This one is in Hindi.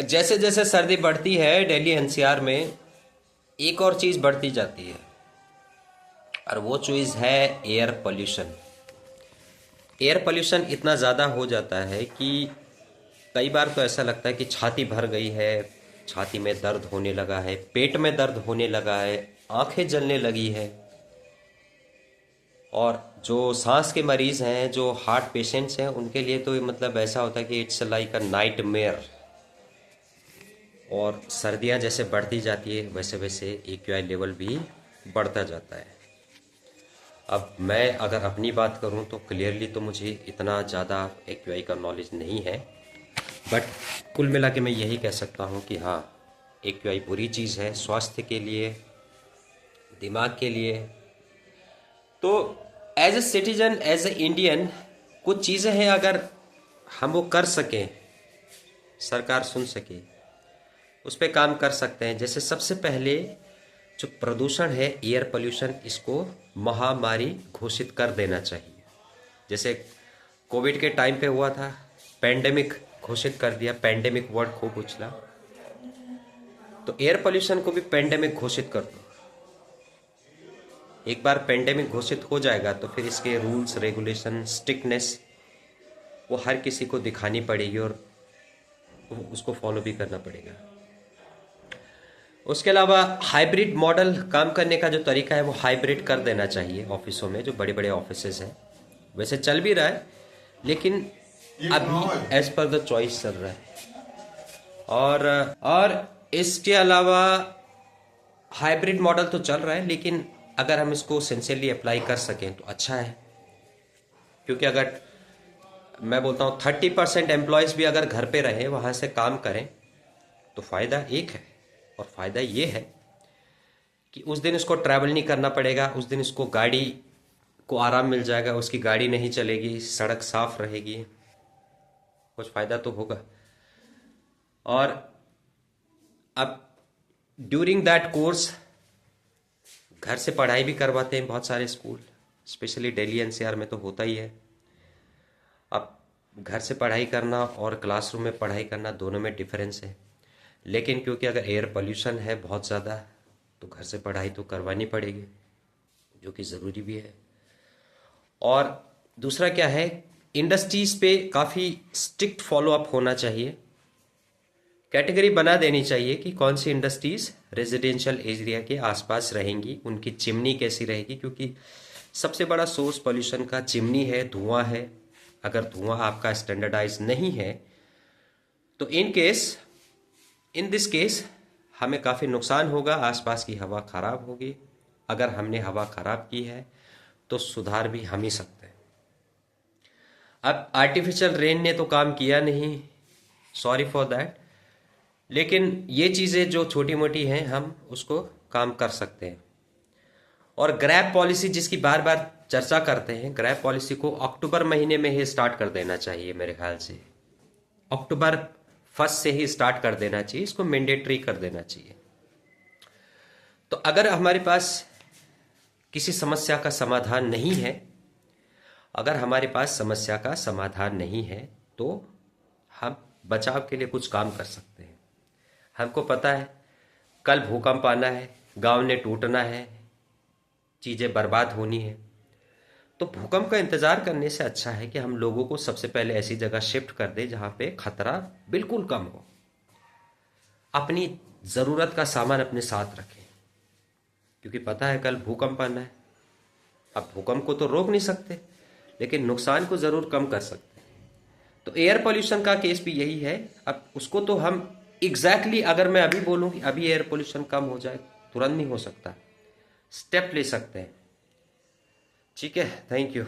जैसे जैसे सर्दी बढ़ती है दिल्ली एनसीआर में एक और चीज़ बढ़ती जाती है, और वो चीज़ है एयर पोल्यूशन। एयर पोल्यूशन इतना ज़्यादा हो जाता है कि कई बार तो ऐसा लगता है कि छाती भर गई है, छाती में दर्द होने लगा है, पेट में दर्द होने लगा है, आंखें जलने लगी है। और जो सांस के मरीज़ हैं, जो हार्ट पेशेंट्स हैं, उनके लिए तो मतलब ऐसा होता है कि इट्स लाइक अ नाइटमेयर। और सर्दियाँ जैसे बढ़ती जाती है वैसे वैसे एक्यूआई लेवल भी बढ़ता जाता है। अब मैं अगर अपनी बात करूं तो क्लियरली तो मुझे इतना ज़्यादा एक्यूआई का नॉलेज नहीं है, बट कुल मिला के मैं यही कह सकता हूं कि हाँ, एक्यूआई बुरी चीज़ है स्वास्थ्य के लिए, दिमाग के लिए। तो as a citizen, as a Indian, कुछ चीज़ें हैं अगर हम वो कर सकें, सरकार सुन सके, उस पर काम कर सकते हैं। जैसे सबसे पहले जो प्रदूषण है, एयर पोल्यूशन, इसको महामारी घोषित कर देना चाहिए। जैसे कोविड के टाइम पे हुआ था, पैंडेमिक घोषित कर दिया। पैंडेमिक वर्ड खूब उछला, तो एयर पोल्यूशन को भी पैंडेमिक घोषित कर दो। एक बार पैंडेमिक घोषित हो जाएगा तो फिर इसके रूल्स रेगुलेशन, स्ट्रिक्टनेस वो हर किसी को दिखानी पड़ेगी और उसको फॉलो भी करना पड़ेगा। उसके अलावा हाइब्रिड मॉडल काम करने का जो तरीका है वो हाइब्रिड कर देना चाहिए ऑफिसों में, जो बड़े बड़े ऑफिसेज हैं। वैसे चल भी रहा है, लेकिन अभी एज पर द चॉइस चल रहा है। और इसके अलावा हाइब्रिड मॉडल तो चल रहा है, लेकिन अगर हम इसको सिंसियरली अप्लाई कर सकें तो अच्छा है। क्योंकि अगर मैं बोलता हूँ 30% एम्प्लॉयज़ भी अगर घर पे रहें, वहाँ से काम करें, तो फ़ायदा एक है। और फ़ायदा ये है कि उस दिन इसको ट्रैवल नहीं करना पड़ेगा, उस दिन इसको गाड़ी को आराम मिल जाएगा, उसकी गाड़ी नहीं चलेगी, सड़क साफ रहेगी, कुछ फ़ायदा तो होगा। और अब ड्यूरिंग दैट कोर्स घर से पढ़ाई भी करवाते हैं बहुत सारे स्कूल, स्पेशली दिल्ली एनसीआर में तो होता ही है। अब घर से पढ़ाई करना और क्लासरूम में पढ़ाई करना दोनों में डिफरेंस है, लेकिन क्योंकि अगर एयर पोल्यूशन है बहुत ज़्यादा तो घर से पढ़ाई तो करवानी पड़ेगी, जो कि ज़रूरी भी है। और दूसरा क्या है, इंडस्ट्रीज़ पे काफ़ी स्ट्रिक्ट फॉलोअप होना चाहिए। कैटेगरी बना देनी चाहिए कि कौन सी इंडस्ट्रीज़ रेजिडेंशियल एरिया के आसपास रहेंगी, उनकी चिमनी कैसी रहेगी, क्योंकि सबसे बड़ा सोर्स पोल्यूशन का चिमनी है, धुआं है। अगर धुआं आपका स्टैंडर्डाइज नहीं है तो इन दिस केस हमें काफ़ी नुकसान होगा, आसपास की हवा खराब होगी। अगर हमने हवा खराब की है तो सुधार भी हम ही सकते हैं। अब आर्टिफिशियल रेन ने तो काम किया नहीं, सॉरी फॉर दैट, लेकिन ये चीज़ें जो छोटी मोटी हैं हम उसको काम कर सकते हैं। और ग्रैब पॉलिसी जिसकी बार बार चर्चा करते हैं, ग्रैब पॉलिसी को अक्टूबर महीने में ही स्टार्ट कर देना चाहिए। मेरे ख्याल से अक्टूबर 1 से ही स्टार्ट कर देना चाहिए, इसको मैंडेटरी कर देना चाहिए। तो अगर हमारे पास किसी समस्या का समाधान नहीं है, अगर हमारे पास समस्या का समाधान नहीं है तो हम बचाव के लिए कुछ काम कर सकते हैं। हमको पता है कल भूकंप आना है, गांव ने टूटना है, चीज़ें बर्बाद होनी है, तो भूकंप का इंतज़ार करने से अच्छा है कि हम लोगों को सबसे पहले ऐसी जगह शिफ्ट कर दें जहाँ पे खतरा बिल्कुल कम हो। अपनी ज़रूरत का सामान अपने साथ रखें, क्योंकि पता है कल भूकंप आना है। अब भूकंप को तो रोक नहीं सकते, लेकिन नुकसान को ज़रूर कम कर सकते हैं। तो एयर पोल्यूशन का केस भी यही है। अब उसको तो हम एग्जैक्टली अगर मैं अभी बोलूँ कि अभी एयर पोल्यूशन कम हो जाए, तुरंत नहीं हो सकता, स्टेप ले सकते हैं। ठीक है, थैंक यू।